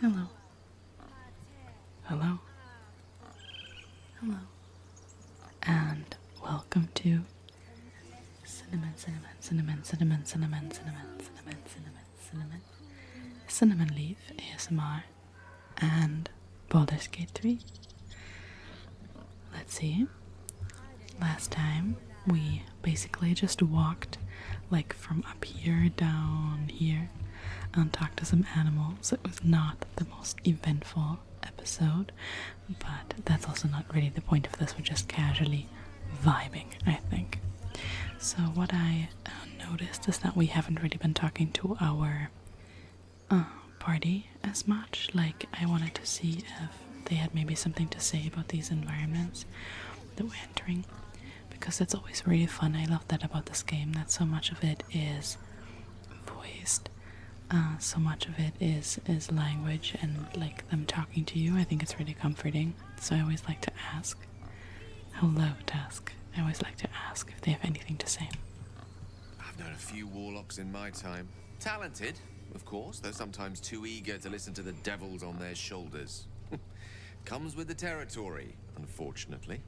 Hello. Hello. Hello. And welcome to Cinnamon Leaf ASMR and Baldur's Gate 3. Let's see. Last time we basically just walked like from up here down here and talked to some animals. It was not the most eventful episode, but that's also not really the point of this. We're just casually vibing, I think. So what I noticed is that we haven't really been talking to our party as much. Like, I wanted to see if they had maybe something to say about these environments that we're entering, because it's always really fun. I love that about this game, that so much of it is voiced. So much of it is language and like them talking to you. I think it's really comforting. So I always like to ask. Hello, Tusk. I always like to ask if they have anything to say. I've known a few warlocks in my time. Talented, of course, though sometimes too eager to listen to the devils on their shoulders. Comes with the territory, unfortunately.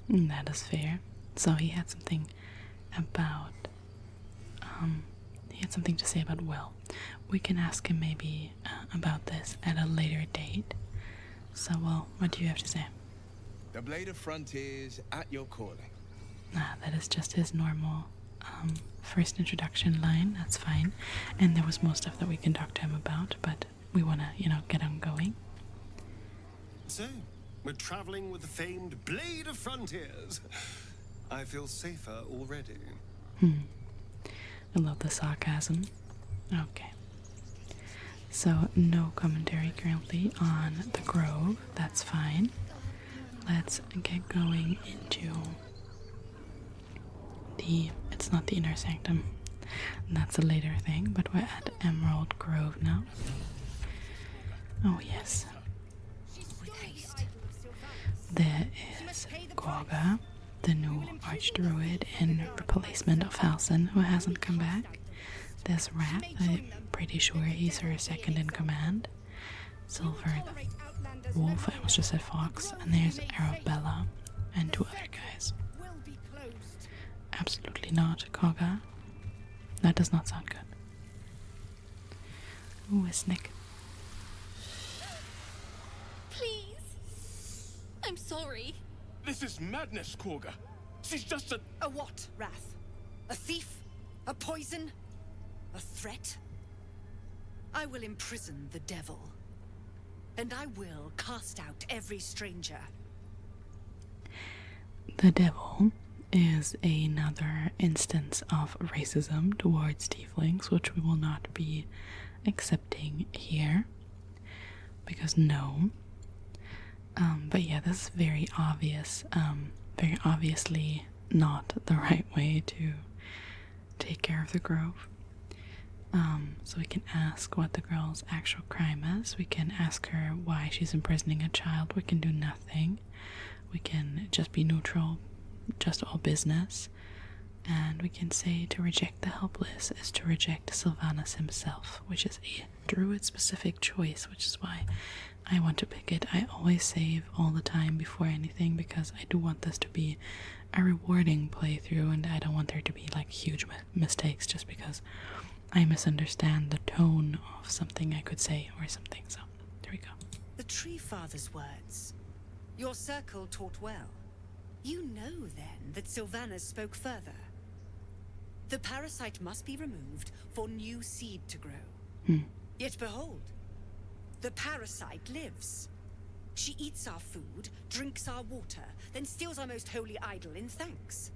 That is fair. So he had something about he had something to say about Will. We can ask him maybe about this at a later date. So, well, what do you have to say? The Blade of Frontiers at your calling. That is just his normal first introduction line. That's fine. And there was more stuff that we can talk to him about, but we want to, get on going. So, we're traveling with the famed Blade of Frontiers. I feel safer already. I love the sarcasm. Okay. So, no commentary currently on the Grove. That's fine. Let's get going into it's not the Inner Sanctum. That's a later thing, but we're at Emerald Grove now. Oh, yes. There is Gorga, the new Archdruid in replacement of Halsin, who hasn't come back. There's Rat, I'm pretty sure he's her second in command. Silver the Wolf, I almost just said Fox. And there's Arabella and two other guys. Absolutely not. Koga. That does not sound good. Ooh, a Snick. Please. I'm sorry. This is madness, Korga. She's just a... A what, Wrath? A thief? A poison? A threat? I will imprison the devil. And I will cast out every stranger. The devil is another instance of racism towards tieflings, which we will not be accepting here. Because no. But yeah, this is very obvious, very obviously not the right way to take care of the Grove. So we can ask what the girl's actual crime is. We can ask her why she's imprisoning a child. We can do nothing. We can just be neutral, just all business. And we can say to reject the helpless is to reject Sylvanas himself, which is a druid-specific choice, which is why I want to pick it. I always save all the time before anything because I do want this to be a rewarding playthrough, and I don't want there to be like huge mistakes just because I misunderstand the tone of something I could say or something. So there we go. The Tree Father's words. Your circle taught well. You know, then, that Sylvanas spoke further. The parasite must be removed for new seed to grow. Yet behold, the parasite lives. She eats our food, drinks our water, then steals our most holy idol in thanks.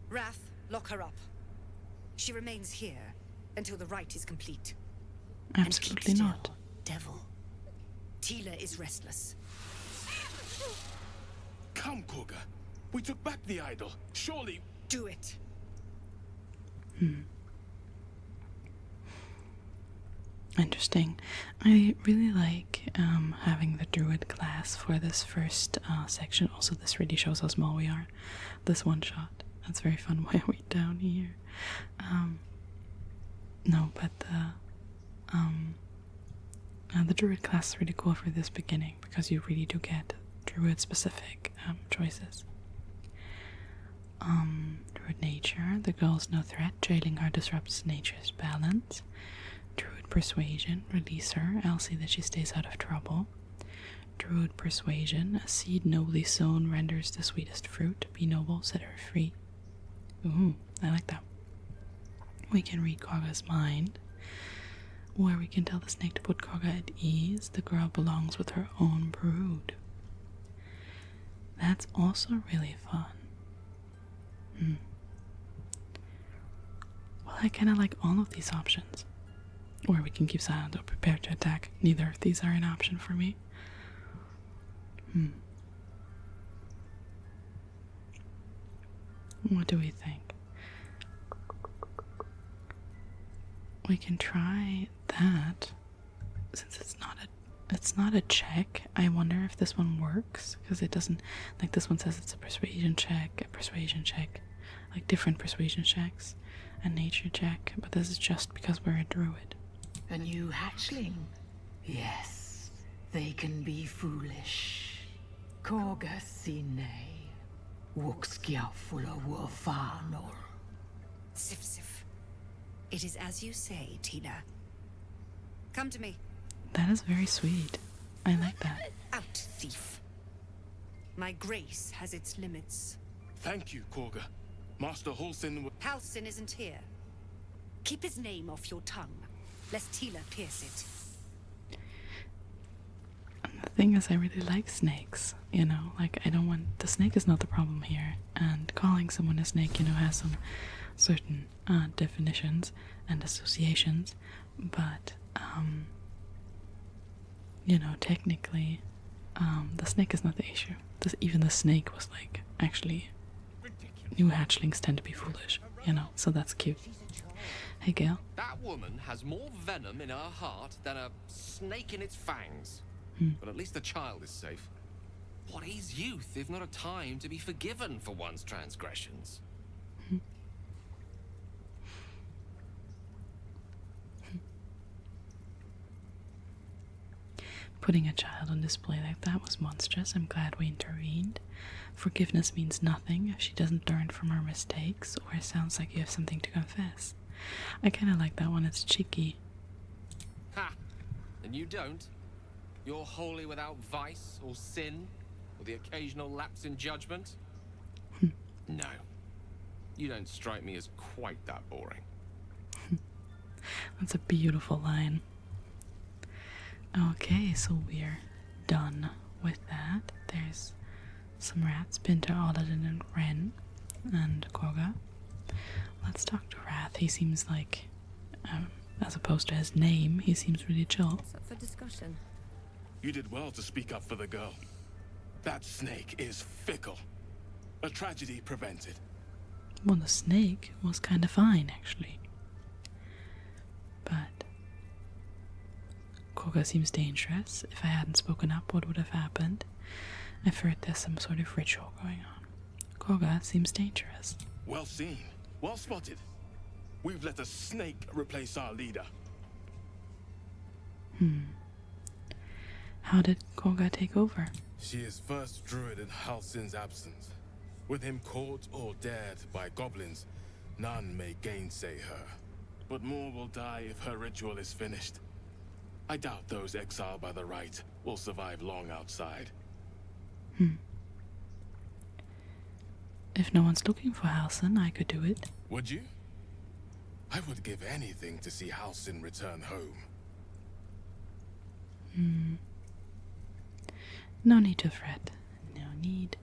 Wrath, lock her up. She remains here until the rite is complete. Absolutely not. Devil. Tila is restless. Come, Korga. We took back the idol. Surely... Do it. Interesting. I really like having the druid class for this first section. Also, this really shows how small we are. This one shot. That's very fun. Why are we down here? No, but the The druid class is really cool for this beginning because you really do get druid specific choices. Druid nature. The girl is no threat. Jailing her disrupts nature's balance. Druid persuasion. Release her. I'll see that she stays out of trouble. Druid persuasion. A seed nobly sown renders the sweetest fruit. Be noble, set her free. Ooh, I like that. We can read Korga's mind. Or we can tell the snake to put Korga at ease. The girl belongs with her own brood. That's also really fun. Well, I kind of like all of these options. Or we can keep silent or prepare to attack. Neither of these are an option for me. What do we think? We can try that. Since it's not a check, I wonder if this one works, because it doesn't, like this one says it's a persuasion check, like different persuasion checks, a nature check, but this is just because we're a druid. A new hatchling? Yes, they can be foolish. Korga sine, wuxkiafula warfanor. Sif Sif. It is as you say, Tina. Come to me. That is very sweet. I like that. Out, thief. My grace has its limits. Thank you, Korga. Master Halsin. Halsin isn't here. Keep his name off your tongue, lest Tila pierce it. The thing is, I really like snakes, you know, like I don't want, the snake is not the problem here, and calling someone a snake, you know, has some certain definitions and associations, but, you know, technically, the snake is not the issue. Even the snake was like, actually, new hatchlings tend to be foolish, you know, so that's cute. Hey, Gail. That woman has more venom in her heart than a snake in its fangs. But at least the child is safe. What is youth if not a time to be forgiven for one's transgressions? Putting a child on display like that was monstrous. I'm glad we intervened. Forgiveness means nothing if she doesn't learn from her mistakes, or it sounds like you have something to confess. I kind of like that one. It's cheeky. Ha! And you don't? You're wholly without vice or sin, or the occasional lapse in judgment? No. You don't strike me as quite that boring. That's a beautiful line. Okay, so we're done with that. There's some rats, Pinter, Aladdin, and Ren, and Korga. Let's talk to Wrath. He seems like, as opposed to his name, he seems really chill. What's up for discussion? You did well to speak up for the girl. That snake is fickle. A tragedy prevented. Well, the snake was kind of fine, actually. But Korga seems dangerous. If I hadn't spoken up, what would have happened? I've heard there's some sort of ritual going on. Korga seems dangerous. Well seen. Well spotted. We've let a snake replace our leader. How did Korga take over? She is first druid in Halsin's absence. With him caught or dared by goblins, none may gainsay her. But more will die if her ritual is finished. I doubt those exiled by the right will survive long outside. If no one's looking for Halsin, I could do it. Would you? I would give anything to see Halsin return home. No need to fret. No need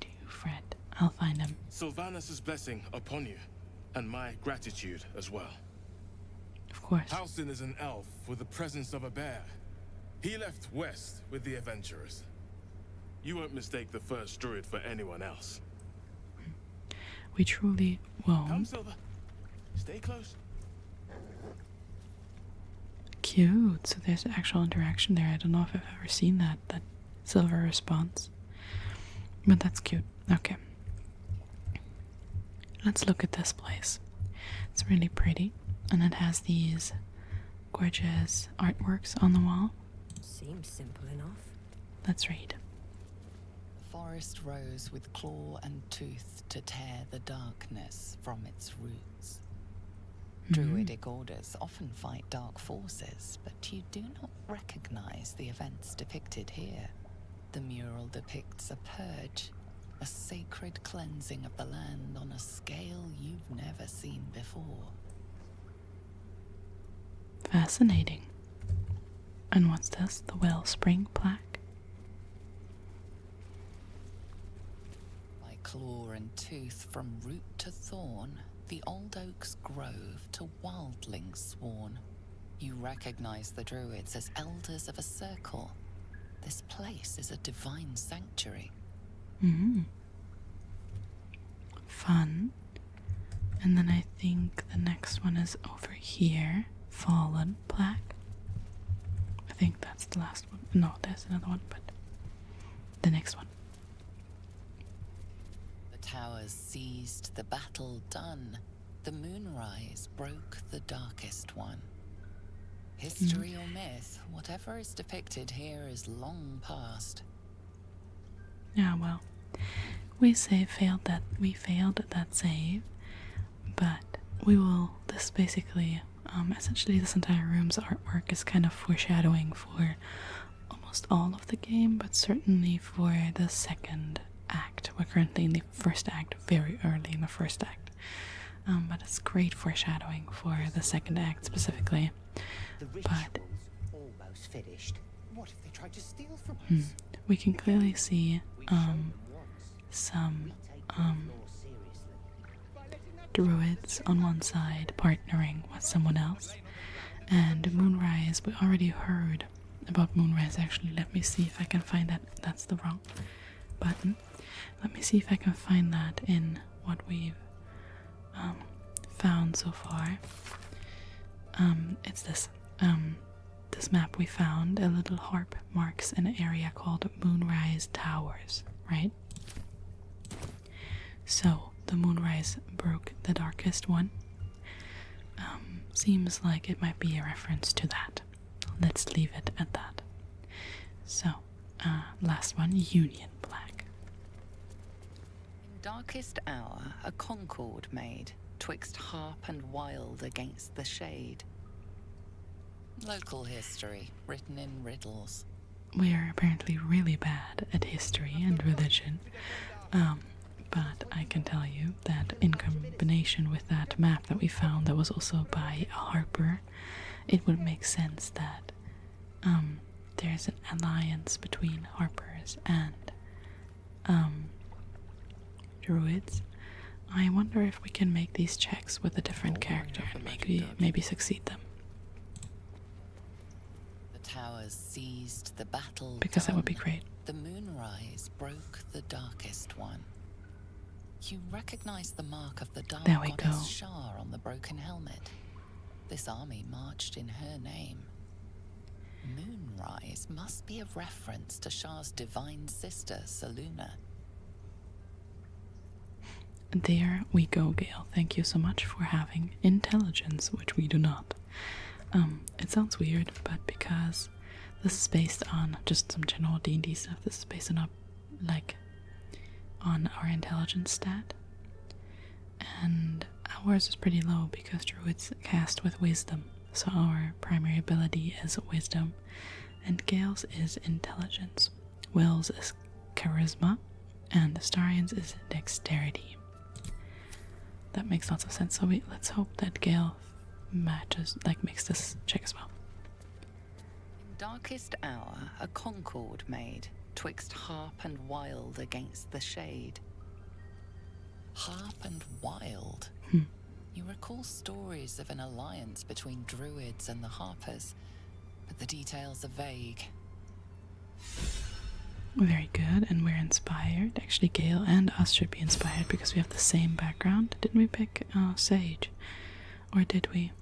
to fret. I'll find him. Sylvanus' blessing upon you, and my gratitude as well. Of course. Halsin is an elf with the presence of a bear. He left west with the adventurers. You won't mistake the first druid for anyone else. We truly Come, won't. Silver. Stay close. Cute. So there's actual interaction there. I don't know if I've ever seen that silver response. But that's cute. Okay. Let's look at this place. It's really pretty. And it has these gorgeous artworks on the wall. Seems simple enough. Let's read. The forest rose with claw and tooth to tear the darkness from its roots. Druidic orders often fight dark forces, but you do not recognize the events depicted here. The mural depicts a purge, a sacred cleansing of the land on a scale you've never seen before. Fascinating. And what's this? The wellspring plaque? By claw and tooth from root to thorn, the old oak's grove to wildlings sworn. You recognize the druids as elders of a circle. This place is a divine sanctuary. Fun. And then I think the next one is over here. Fallen plaque. I think that's the last one. No, there's another one, but the next one. The towers seized, the battle done. The moonrise broke the darkest one. History or myth, whatever is depicted here is long past. Yeah, well, we failed that save, but we will. This basically, essentially, this entire room's artwork is kind of foreshadowing for almost all of the game, but certainly for the second act. We're currently in the first act, very early in the first act. But it's great foreshadowing for the second act specifically. But almost finished. What if they tried to steal from us? We can clearly see some druids on one side partnering with someone else. And Moonrise, we already heard about Moonrise actually. Let me see if I can find that. That's the wrong button. Let me see if I can find that in what we've found so far. It's this. This map we found, a little harp marks an area called Moonrise Towers, right? So, the Moonrise broke the darkest one. Seems like it might be a reference to that. Let's leave it at that. So, last one, Union Black. In darkest hour, a concord made, twixt harp and wild against the shade. Local history, written in riddles. We are apparently really bad at history and religion, but I can tell you that in combination with that map that we found that was also by a harper, it would make sense that there's an alliance between harpers and druids. I wonder if we can make these checks with a different character and maybe succeed them. Towers seized, the battle because done. That would be great. The moonrise broke the darkest one. You recognize the mark of the dark goddess Shar on the broken helmet. This army marched in her name. Moonrise must be a reference to Shar's divine sister, Selûne. There we go, Gale. Thank you so much for having intelligence, which we do not. It sounds weird, but because this is based on just some general D&D stuff, this is based on our intelligence stat. And ours is pretty low because druids cast with wisdom. So our primary ability is wisdom, and Gale's is intelligence. Will's is charisma, and Astarion's is dexterity. That makes lots of sense. So let's hope that Gale makes this check as well. In darkest hour, a concord made, twixt harp and wild against the shade. Harp and wild? You recall stories of an alliance between druids and the harpers, but the details are vague. Very good, and we're inspired. Actually, Gale and us should be inspired because we have the same background. Didn't we pick Sage? Or did we?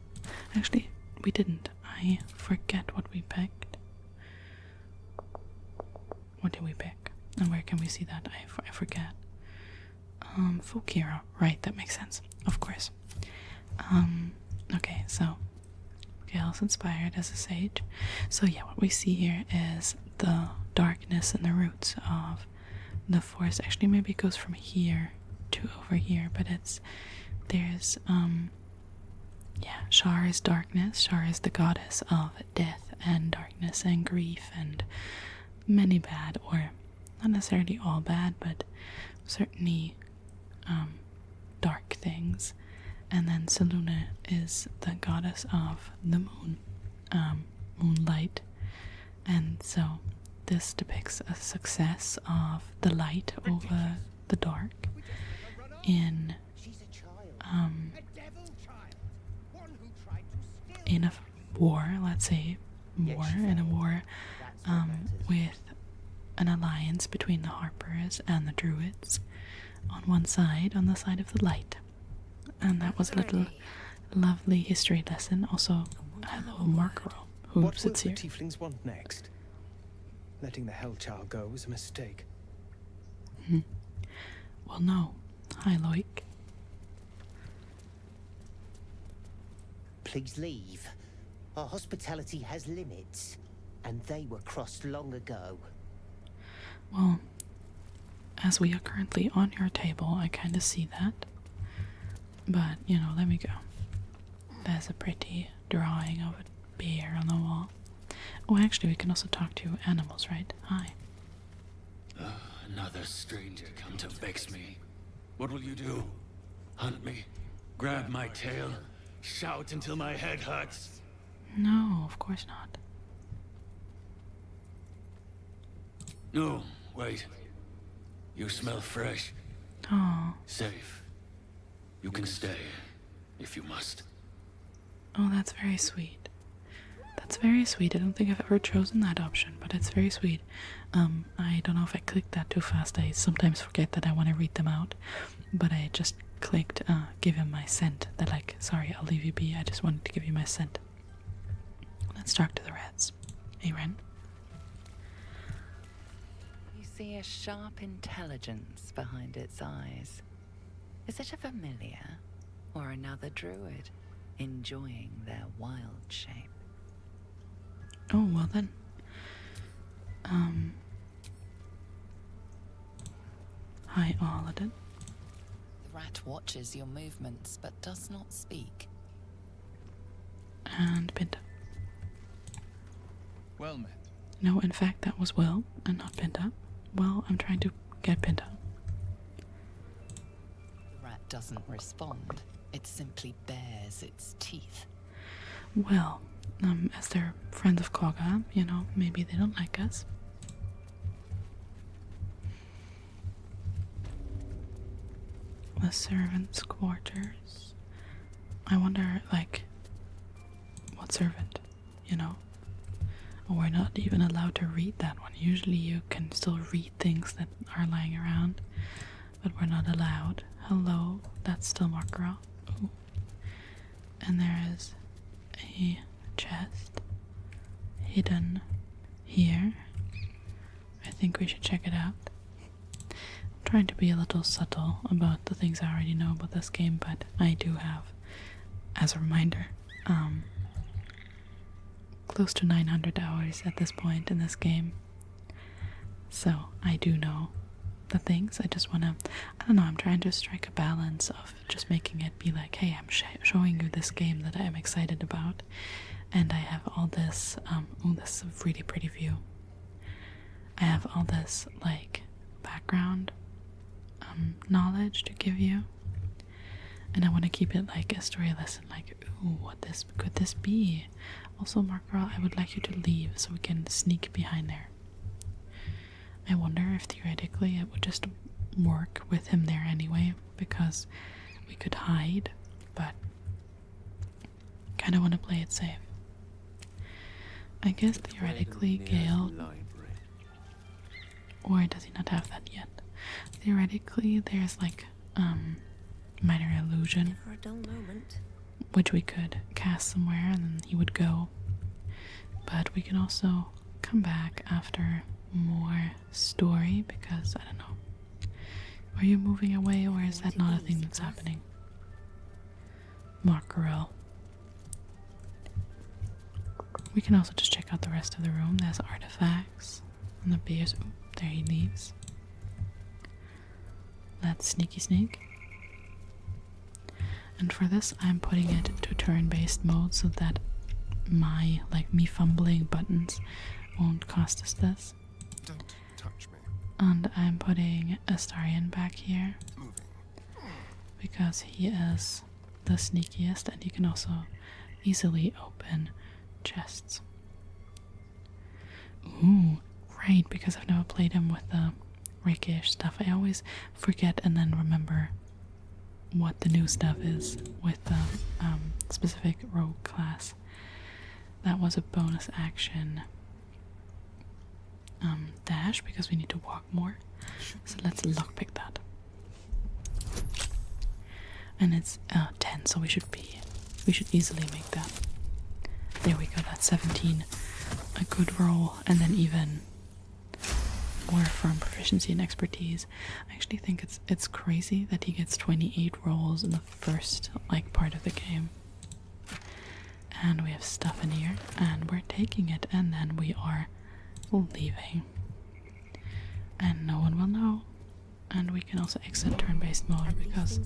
Actually, we didn't. I forget what we picked. What did we pick? And where can we see that? I forget. Folk hero. Right, that makes sense. Of course. Okay, so Gale's inspired as a sage. So yeah, what we see here is the darkness and the roots of the forest. Actually, maybe it goes from here to over here, but there's Shar is darkness. Shar is the goddess of death and darkness and grief and many bad, or not necessarily all bad, but certainly dark things. And then Selûne is the goddess of the moon, moonlight. And so this depicts a success of the light over the dark in a war, let's say in a war with an alliance between the Harpers and the Druids on one side, on the side of the light. And that was a little lovely history lesson. Also, hello Marco, who sits here. What will the tieflings want next? Letting the Hellchild go was a mistake. Well, no. Hi, Loic. Please leave. Our hospitality has limits, and they were crossed long ago. Well, as we are currently on your table, I kind of see that. But, let me go. There's a pretty drawing of a bear on the wall. Oh, actually, we can also talk to animals, right? Hi. Another stranger come to vex me. What will you do? Hunt me? Grab my tail? Shout until my head hurts? No, of course not. No, wait. You smell fresh. Oh. Safe. You can stay, if you must. Oh, that's very sweet. That's very sweet. I don't think I've ever chosen that option, but it's very sweet. I don't know if I clicked that too fast. I sometimes forget that I want to read them out, but I just clicked give him my scent. That like, sorry, I'll leave you be. I just wanted to give you my scent. Let's talk to the rats. Hey, Ren. You see a sharp intelligence behind its eyes. Is it a familiar or another druid enjoying their wild shape? Oh, well then. Hi, Aladdin. The rat watches your movements but does not speak. And Pinta. Well met. No, in fact, that was Will and not Pinta. Well, I'm trying to get Pinta. The rat doesn't respond. It simply bares its teeth. Well, as they're friends of Koga, maybe they don't like us. The servants' quarters. I wonder, what servant, Oh, we're not even allowed to read that one. Usually you can still read things that are lying around, but we're not allowed. Hello, that's still Markera. Oh. And there is a chest hidden here. I think we should check it out. I'm trying to be a little subtle about the things I already know about this game, but I do have, as a reminder, close to 900 hours at this point in this game. So I do know the things. I just want to, I don't know, I'm trying to strike a balance of just making it be like, hey, I'm showing you this game that I'm excited about, and I have all this, oh, this is a really pretty view. I have all this, background knowledge to give you, and I want to keep it like a story lesson, ooh, could this be? Also, Markera, I would like you to leave so we can sneak behind there. I wonder if theoretically it would just work with him there anyway, because we could hide, but kind of want to play it safe. I guess theoretically Gale, or does he not have that yet? Theoretically there's minor illusion, for a dull moment, which we could cast somewhere and then he would go. But we can also come back after more story, because I don't know. Are you moving away, or is that not a thing that's happening? Markera. We can also just check out the rest of the room. There's artifacts. And the bears. Ooh, there he leaves. Let's sneaky sneak. And for this, I'm putting it to turn-based mode so that me fumbling buttons won't cost us this. Don't touch me. And I'm putting Astarion back here because he is the sneakiest, and he can also easily open chests. Ooh, right, because I've never played him with the rakish stuff. I always forget and then remember what the new stuff is with the specific rogue class. That was a bonus action dash because we need to walk more. So let's lockpick that. And it's 10, so we should easily make that. There we go, that's 17. A good roll, and then even more from proficiency and expertise. I actually think it's crazy that he gets 28 rolls in the first part of the game. And we have stuff in here, and we're taking it, and then we are leaving. And no one will know. And we can also exit turn-based mode because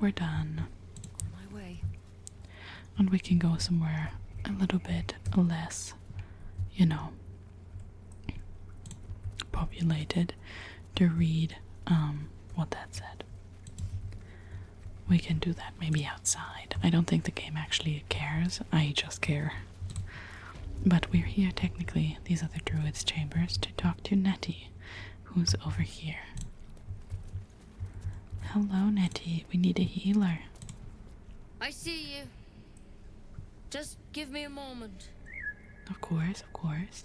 we're done. On my way. And we can go somewhere a little bit less, populated to read what that said. We can do that maybe outside. I don't think the game actually cares. I just care. But we're here technically, these are the druid's chambers, to talk to Nettie, who's over here. Hello, Nettie. We need a healer. I see you. Just give me a moment. Of course, of course.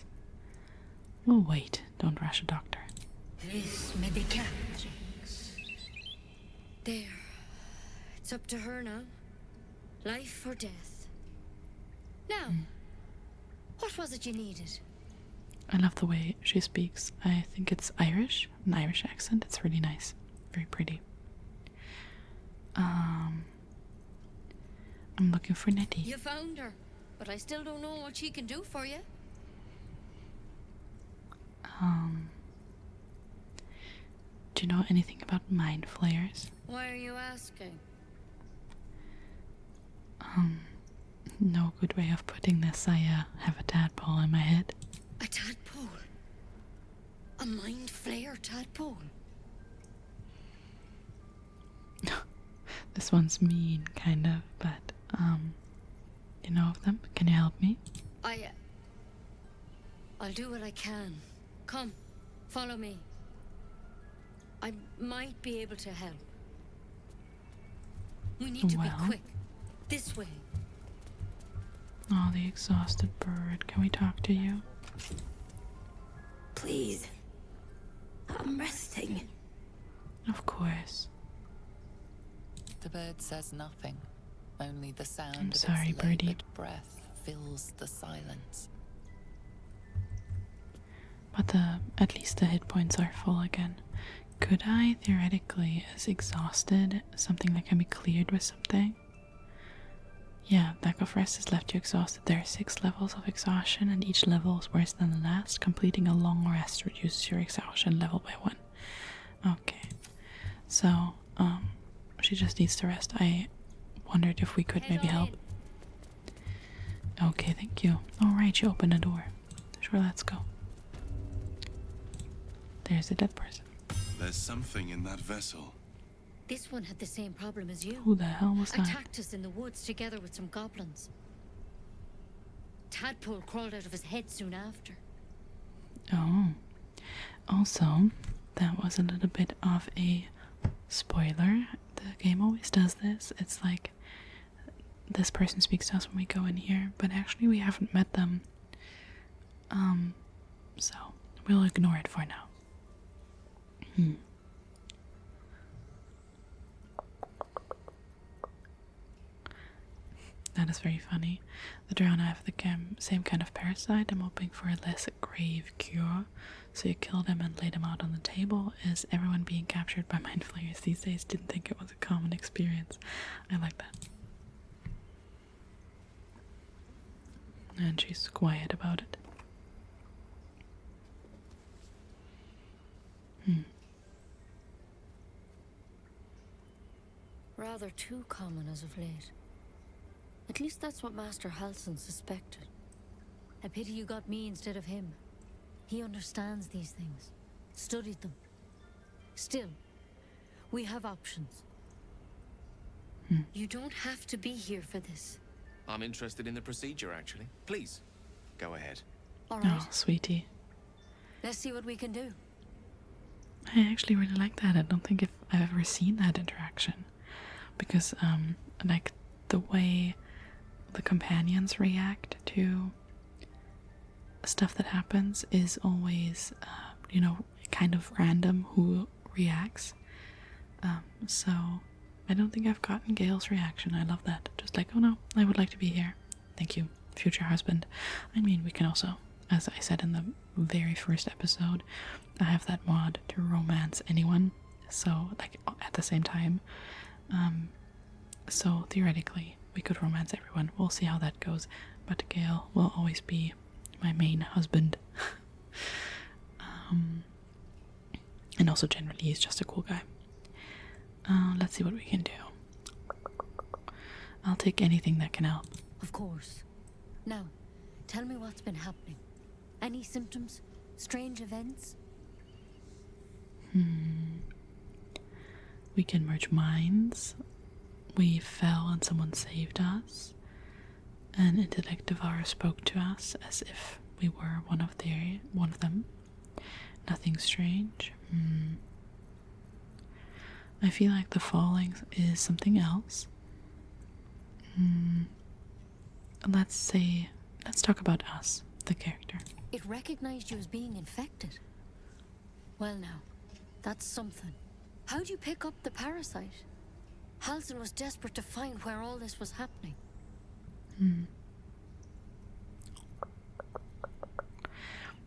We'll wait. Don't rush a doctor. This medicatrix. There. It's up to her now. Life or death. Now, what was it you needed? I love the way she speaks. I think it's Irish, an Irish accent. It's really nice. Very pretty. I'm looking for Nettie. You found her, but I still don't know what she can do for you. Do you know anything about mind flayers? Why are you asking? No good way of putting this. I have a tadpole in my head. A tadpole? A mind flayer tadpole? This one's mean, kind of, but, you know of them? Can you help me? I'll do what I can. Come, follow me. I might be able to help. We need to be quick. This way. Oh, the exhausted bird. Can we talk to you? Please. I'm resting. Of course. The bird says nothing. Only the sound I'm of sorry, its birdie. labored breath fills the silence. But at least the hit points are full again. Could I, theoretically, as exhausted, something that can be cleared with something? Yeah, lack of rest has left you exhausted. There are 6 levels of exhaustion, and each level is worse than the last. Completing a long rest reduces your exhaustion level by 1. Okay. So, she just needs to rest. I wondered if we could maybe help. Okay, thank you. Alright, you opened a door. Sure, let's go. There's a dead person. There's something in that vessel. This one had the same problem as you. Who the hell was that? Attacked us in the woods together with some goblins. Tadpole crawled out of his head soon after. Oh. Also, that was a little bit of a spoiler. The game always does this. It's like this person speaks to us when we go in here, but actually we haven't met them. So we'll ignore it for now. That is very funny. The drown have the same kind of parasite. I'm hoping for a less grave cure. So you kill them and lay them out on the table. Is everyone being captured by mind flayers these days? Didn't think it was a common experience. I like that. And she's quiet about it. Rather too common as of late. At least that's what Master Halsin suspected. A pity you got me instead of him. He understands these things. Studied them. Still, we have options. You don't have to be here for this. I'm interested in the procedure, actually. Please, go ahead. All right. Oh, sweetie. Let's see what we can do. I actually really like that. I don't think I've ever seen that interaction. Because, like, the way the companions react to stuff that happens is always, you know, kind of random who reacts. So I don't think I've gotten Gale's reaction. I love that. Just like, oh no, I would like to be here. Thank you, future husband. I mean, we can also, as I said in the very first episode, I have that mod to romance anyone. So, like, at the same time. So theoretically, we could romance everyone. We'll see how that goes. But Gale will always be my main husband. And also generally, he's just a cool guy. Let's see what we can do. I'll take anything that can help. Of course. Now, tell me what's been happening. Any symptoms? Strange events? We can merge minds. We fell and someone saved us. An intellect devourer spoke to us as if we were one of them. Nothing strange. I feel like the falling is something else. Let's talk about us, the character. It recognized you as being infected. Well now, that's something. How'd you pick up the parasite? Halsin was desperate to find where all this was happening.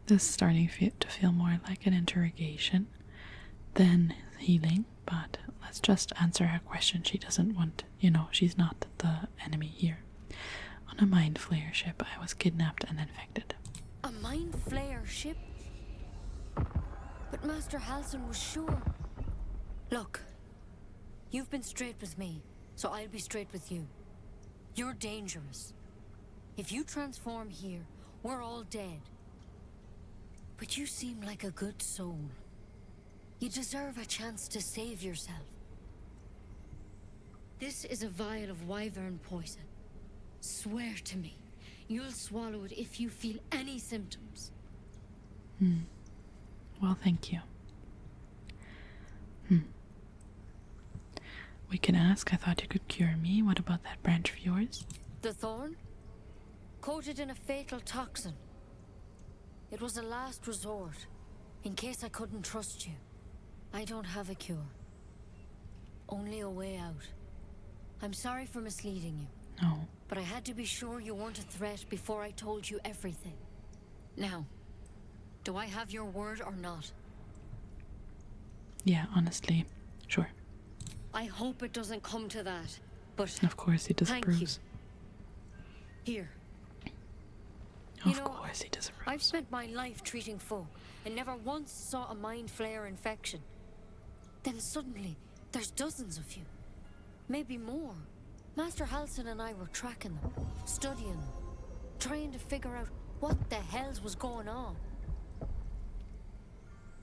This is starting to feel more like an interrogation than healing, but let's just answer her question. She doesn't want, she's not the enemy here. On a mind flayer ship, I was kidnapped and infected. A mind flayer ship? But Master Halsin was sure. Look, you've been straight with me, so I'll be straight with you. You're dangerous. If you transform here, we're all dead. But you seem like a good soul. You deserve a chance to save yourself. This is a vial of wyvern poison. Swear to me, you'll swallow it if you feel any symptoms. Well, thank you. We can ask. I thought you could cure me. What about that branch of yours? The thorn? Coated in a fatal toxin. It was a last resort, in case I couldn't trust you. I don't have a cure. Only a way out. I'm sorry for misleading you. No. But I had to be sure you weren't a threat before I told you everything. Now, do I have your word or not? Yeah, honestly, sure. I hope it doesn't come to that, but... Of course he disapproves. Here. Of course he disapproves. I've spent my life treating folk, and never once saw a mind flayer infection. Then suddenly, there's dozens of you. Maybe more. Master Halsin and I were tracking them, studying them, trying to figure out what the hells was going on.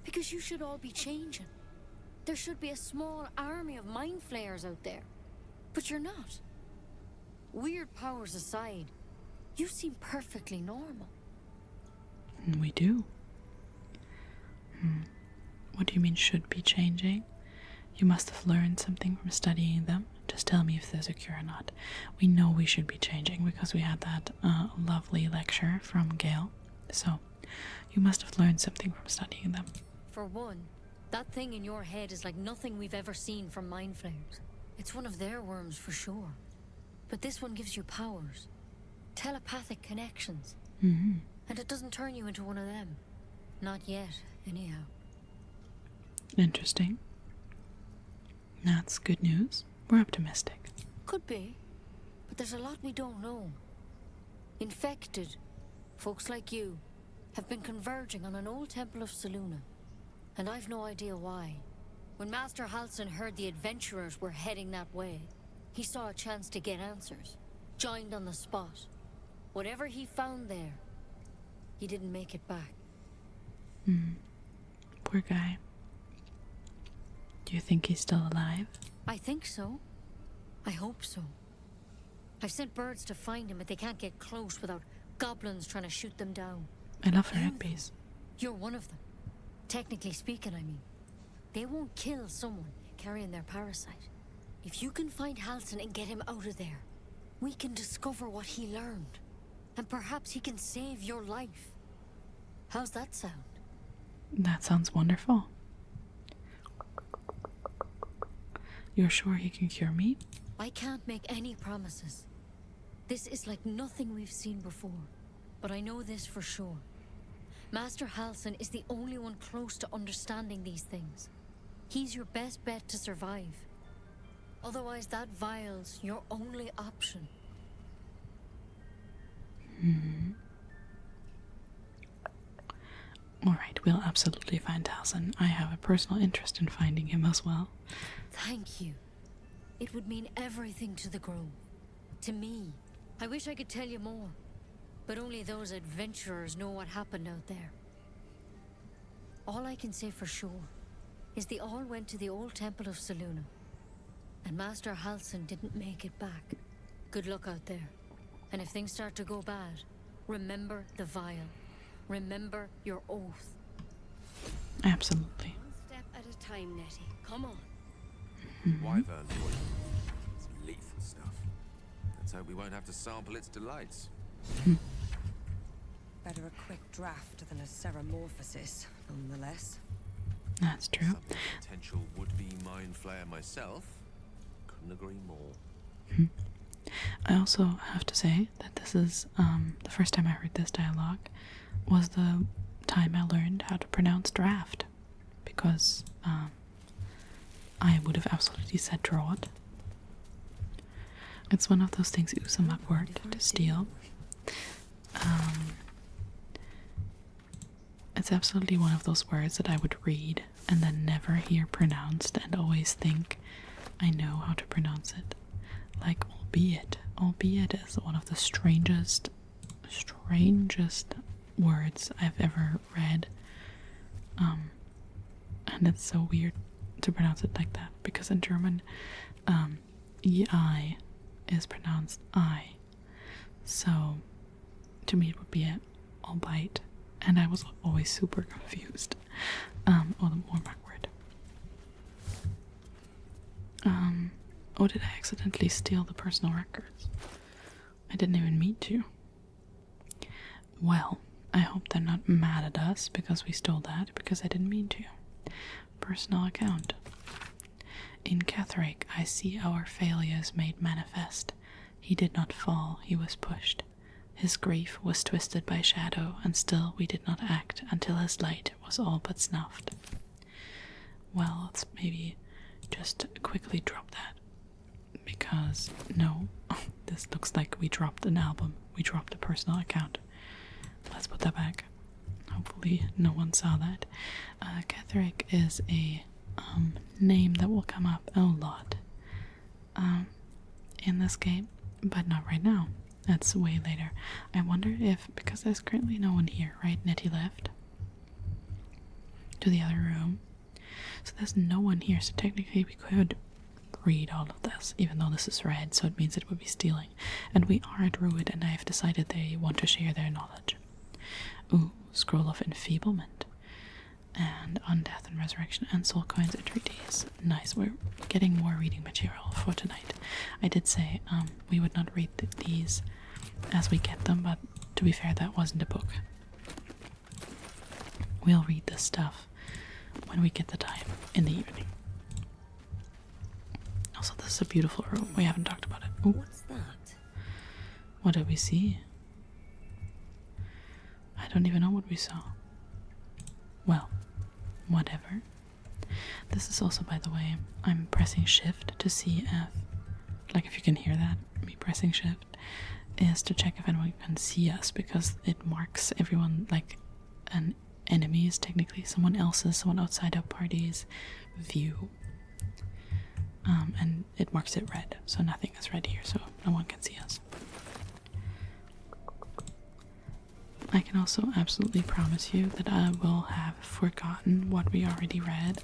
Because you should all be changing. There should be a small army of mind flayers out there. But you're not. Weird powers aside, you seem perfectly normal. We do. What do you mean should be changing? You must have learned something from studying them. Just tell me if there's a cure or not. We know we should be changing because we had that lovely lecture from Gale. So, you must have learned something from studying them. For one, that thing in your head is like nothing we've ever seen from mind flayers. It's one of their worms for sure. But this one gives you powers. Telepathic connections. And it doesn't turn you into one of them. Not yet, anyhow. Interesting. That's good news. We're optimistic. Could be. But there's a lot we don't know. Infected. Folks like you have been converging on an old temple of Selûne, and I've no idea why. When Master Halsin heard the adventurers were heading that way, he saw a chance to get answers, joined on the spot. Whatever he found there, he didn't make it back. Poor guy. Do you think he's still alive? I think so. I hope so. I've sent birds to find him, but they can't get close without goblins trying to shoot them down. I love her headpiece. You're one of them. Technically speaking, I mean. They won't kill someone carrying their parasite. If you can find Halsin and get him out of there, we can discover what he learned. And perhaps he can save your life. How's that sound? That sounds wonderful. You're sure he can cure me? I can't make any promises. This is like nothing we've seen before. But I know this for sure. Master Halsin is the only one close to understanding these things. He's your best bet to survive. Otherwise, that vial's your only option. Alright, we'll absolutely find Halsin. I have a personal interest in finding him as well. Thank you. It would mean everything to the Grove. To me. I wish I could tell you more. But only those adventurers know what happened out there. All I can say for sure is they all went to the old temple of Selûne. And Master Halsin didn't make it back. Good luck out there. And if things start to go bad, remember the vial. Remember your oath. Absolutely. One step at a time, Nettie. Come on. Wyvern oil. It's lethal stuff. Let's hope we won't have to sample its delights. Better a quick draft than a ceramorphosis, nonetheless. That's true. Something potential would-be mind flayer myself. Couldn't agree more. I also have to say that this is the first time I heard this dialogue was the time I learned how to pronounce draft, because I would have absolutely said drought. It's one of those things Usamak worked to steal. It's absolutely one of those words that I would read and then never hear pronounced and always think I know how to pronounce it. Like albeit is one of the strangest words I've ever read. And it's so weird to pronounce it like that, because in German, EI is pronounced I. So to me it would be an albeit, and I was always super confused. Or the more backward. Oh, did I accidentally steal the personal records? I didn't even mean to. Well, I hope they're not mad at us because we stole that, because I didn't mean to. Personal account. In Catherick, I see our failures made manifest. He did not fall, he was pushed. His grief was twisted by shadow, and still we did not act until his light was all but snuffed. Well, let's maybe just quickly drop that. Because, no, this looks like we dropped an album. We dropped a personal account. Let's put that back. Hopefully no one saw that. Catherick is a name that will come up a lot in this game, but not right now. That's way later. I wonder if, because there's currently no one here, right? Nettie left to the other room. So there's no one here, so technically we could read all of this, even though this is red, so it means it would be stealing. And we are a druid, and I have decided they want to share their knowledge. Ooh, Scroll of Enfeeblement. And On Death and Resurrection and Soul Coins and Treaties. Nice, we're getting more reading material for tonight. I did say we would not read these as we get them, but to be fair, that wasn't a book. We'll read this stuff when we get the time in the evening. Also, this is a beautiful room. We haven't talked about it. Ooh. What's that? What did we see? I don't even know what we saw. Well, whatever. This is also, by the way, I'm pressing shift to see if, like if you can hear that, me pressing shift. is to check if anyone can see us, because it marks everyone like an enemy is technically someone outside our party's view. And it marks it red, so nothing is red here, so no one can see us. I can also absolutely promise you that I will have forgotten what we already read.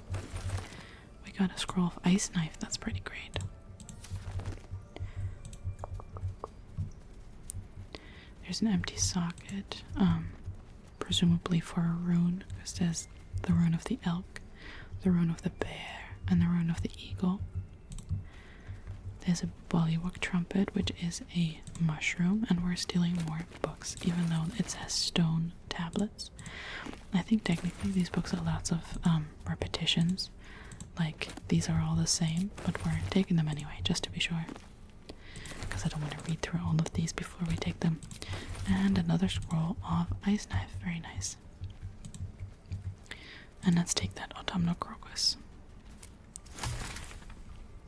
We got a scroll of ice knife, that's pretty great. There's an empty socket, presumably for a rune, because there's the rune of the elk, the rune of the bear, and the rune of the eagle. There's a Bollywood trumpet, which is a mushroom, and we're stealing more books, even though it says stone tablets. I think technically these books are lots of repetitions, like these are all the same, but we're taking them anyway, just to be sure. Because I don't want to read through all of these before we take them. And another scroll of ice knife, very nice. And let's take that autumnal crocus.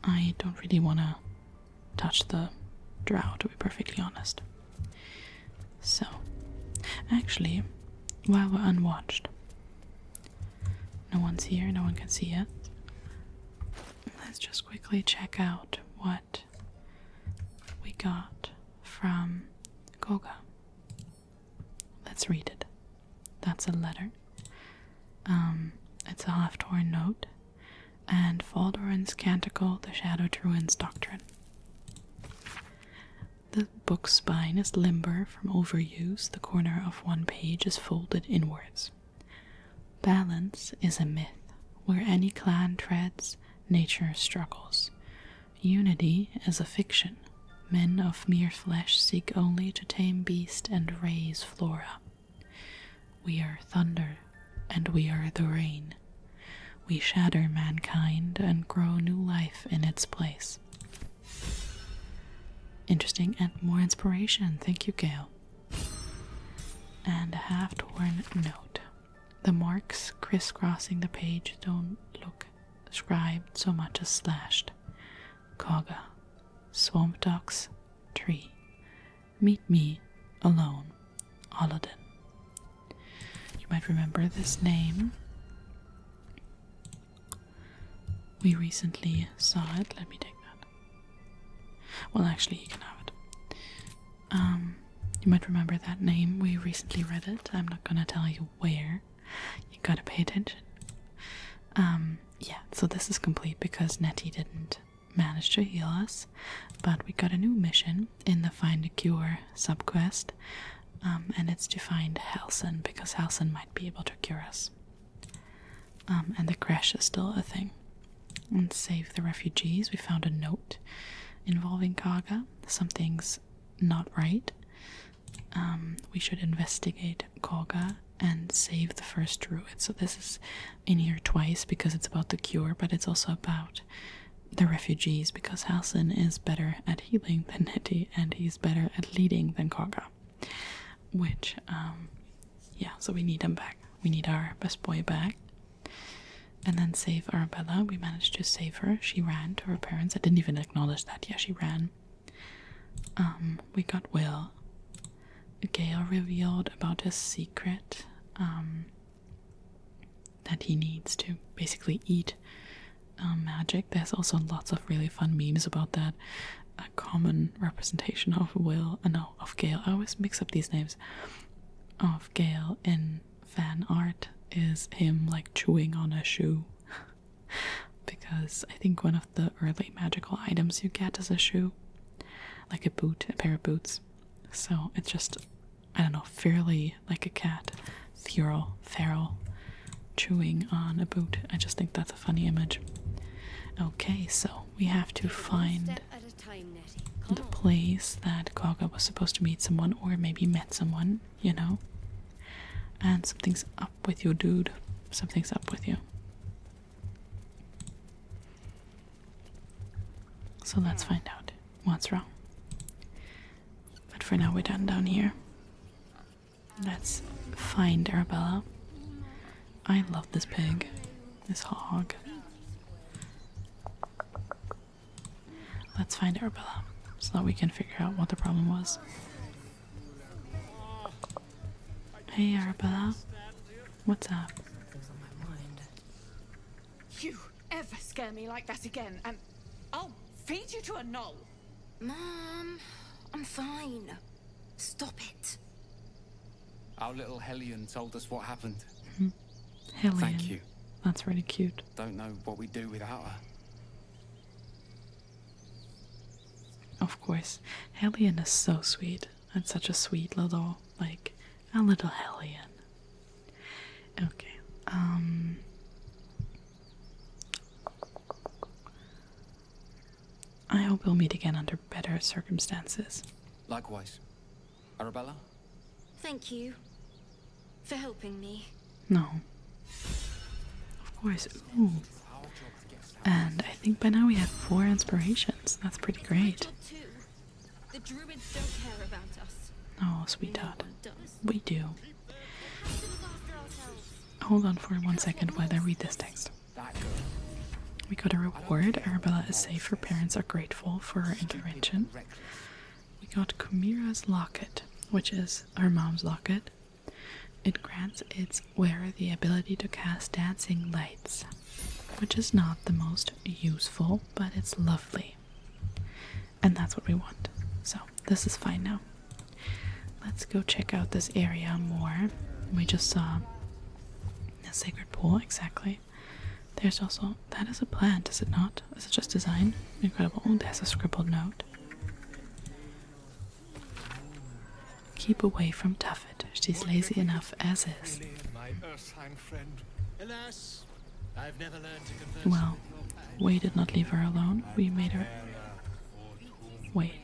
I don't really want to touch the drow, to be perfectly honest. So, actually, while we're unwatched, no one's here, no one can see it. Let's just quickly check out what we got from Koga. Let's read it. That's a letter. It's a half-torn note. And Baldurin's Canticle, the Shadowed Ruins Doctrine. The book's spine is limber from overuse. The corner of one page is folded inwards. Balance is a myth. Where any clan treads, nature struggles. Unity is a fiction. Men of mere flesh seek only to tame beast and raise flora. We are thunder, and we are the rain. We shatter mankind and grow new life in its place. Interesting and more inspiration. Thank you, Gale. And a half-torn note. The marks crisscrossing the page don't look scribed so much as slashed. Koga, Swamp Duck's tree. Meet me alone, Aladdin. You might remember this name. We recently saw it. Let me take that. Well, actually, you can have it. You might remember that name. We recently read it. I'm not gonna tell you where. You gotta pay attention. Yeah, so this is complete because Nettie didn't manage to heal us, but we got a new mission in the Find a Cure subquest, and it's to find Halsin, because Halsin might be able to cure us. And the crash is still a thing. And save the refugees. We found a note involving Kaga. Something's not right. We should investigate Kaga and save the first druid. So this is in here twice because it's about the cure, but it's also about the refugees because Halsin is better at healing than Nettie and he's better at leading than Kaga. Which, yeah, so we need him back. We need our best boy back. And then save Arabella. We managed to save her. She ran to her parents. I didn't even acknowledge that. Yeah, she ran. We got Will. Gale revealed about his secret. That he needs to basically eat magic. There's also lots of really fun memes about that. A common representation of of Gale. I always mix up these names. Of Gale in fan art is him like chewing on a shoe. Because I think one of the early magical items you get is a shoe. Like a boot, a pair of boots. So it's just, I don't know, fairly like a cat. Feral, chewing on a boot. I just think that's a funny image. Okay, so we have to find the place that Kaga was supposed to meet someone, or maybe met someone, you know? And something's up with you, dude. Something's up with you. So let's find out what's wrong. But for now, we're done down here. Let's find Arabella. I love this pig. This hog. Let's find Arabella so that we can figure out what the problem was. Hey, Arabella. What's up? You ever scare me like that again, and I'll feed you to a knoll. Mom, I'm fine. Stop it. Our little Hellion told us what happened. Hellion. Thank you. That's really cute. Don't know what we'd do without her. Of course. Hellion is so sweet. It's such a sweet little, like, a little Hellion. Okay. I hope we'll meet again under better circumstances. Likewise. Arabella? Thank you for helping me. No. Of course. Ooh. And I think by now we have 4 inspirations. That's pretty great. The druids don't care about us. Oh, sweetheart. We do. Hold on for 1 second while I read this text. We got a reward. Arabella is safe. Her parents are grateful for her intervention. We got Kumira's locket, which is her mom's locket. It grants its wearer the ability to cast dancing lights, which is not the most useful, but it's lovely. And that's what we want. So, this is fine now. Let's go check out this area more. We just saw a sacred pool, exactly. There's also, that is a plant, is it not? Is it just design? Incredible. Oh, there's a scribbled note. Keep away from Tuffet. She's lazy enough as is. My Ursine friend. Alas, I've never learned to converse Well, we did not leave her alone. We made her... Wait.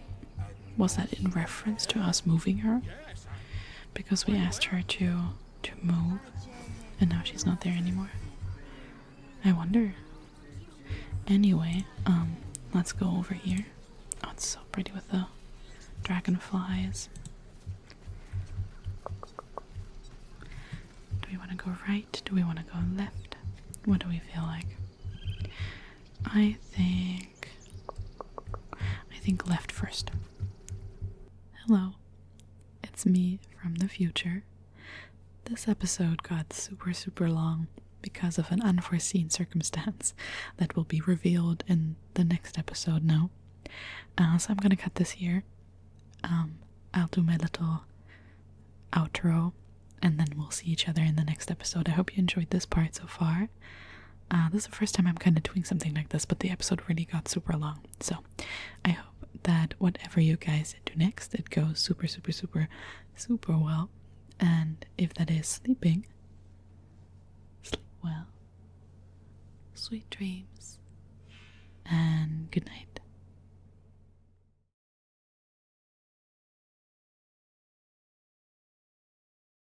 Was that in reference to us moving her? Because we asked her to move, and now she's not there anymore. I wonder. Anyway, let's go over here. Oh, it's so pretty with the dragonflies. Do we want to go right? Do we want to go left? What do we feel like? I think left first. Hello, it's me from the future. This episode got super long because of an unforeseen circumstance that will be revealed in the next episode now. So I'm gonna cut this here. I'll do my little outro and then we'll see each other in the next episode. I hope you enjoyed this part so far. This is the first time I'm kind of doing something like this, but the episode really got super long. So I hope that whatever you guys do next, it goes super well. And if that is sleeping, sleep well. Sweet dreams. And good night.